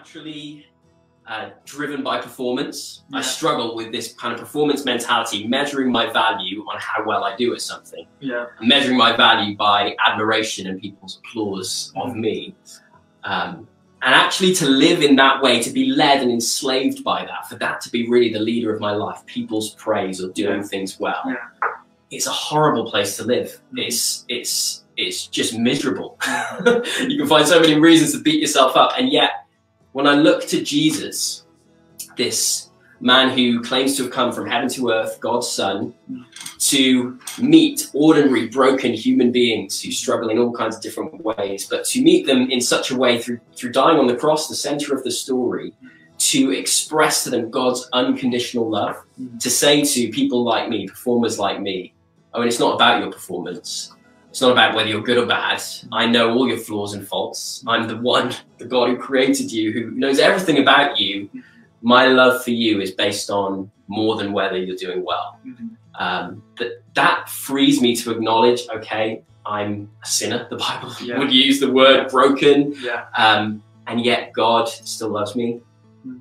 naturally driven by performance. Yeah. I struggle with this kind of performance mentality, measuring my value on how well I do at something. Yeah. Measuring my value by admiration and people's applause of me. And actually to live in that way, to be led and enslaved by that, for that to be really the leader of my life, people's praise or doing things well, it's a horrible place to live. It's just miserable. You can find so many reasons to beat yourself up. And yet, when I look to Jesus, this man who claims to have come from heaven to earth, God's son, to meet ordinary, broken human beings who struggle in all kinds of different ways, but to meet them in such a way through dying on the cross, the center of the story, to express to them God's unconditional love, to say to people like me, performers like me, oh, and it's not about your performance. It's not about whether you're good or bad. I know all your flaws and faults. I'm the God who created you, who knows everything about you. My love for you is based on more than whether you're doing well. That frees me to acknowledge, okay, I'm a sinner. The Bible would use the word broken, and yet God still loves me.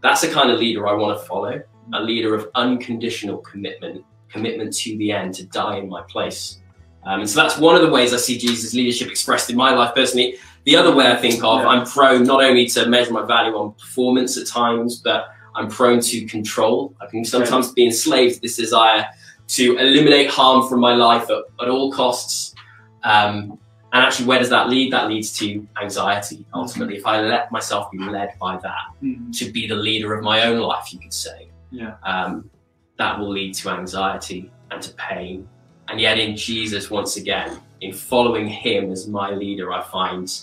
That's the kind of leader I want to follow, a leader of unconditional commitment to the end, to die in my place. And so that's one of the ways I see Jesus' leadership expressed in my life personally. The other way I think of, I'm prone not only to measure my value on performance at times, but I'm prone to control. I can sometimes be enslaved to this desire to eliminate harm from my life at all costs. And actually, where does that lead? That leads to anxiety, ultimately. If I let myself be led by that, to be the leader of my own life, you could say, that will lead to anxiety and to pain. And yet in Jesus, once again, in following him as my leader, I find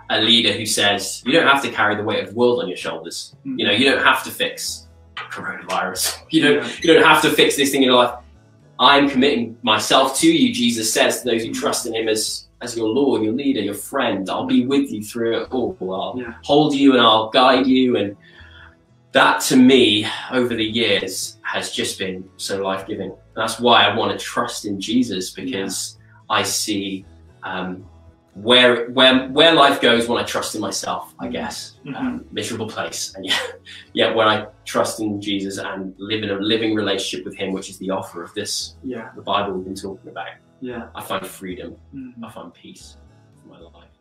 a leader who says, you don't have to carry the weight of the world on your shoulders. You know, you don't have to fix coronavirus. You don't have to fix this thing in your life. I'm committing myself to you, Jesus says, to those who trust in him as your Lord, your leader, your friend. I'll be with you through it all. I'll hold you and I'll guide you. And that to me, over the years, has just been so life-giving. That's why I want to trust in Jesus, because I see where life goes when I trust in myself, I guess. Miserable place. And yet when I trust in Jesus and live in a living relationship with him, which is the offer of this, the Bible we've been talking about, I find freedom, I find peace for my life.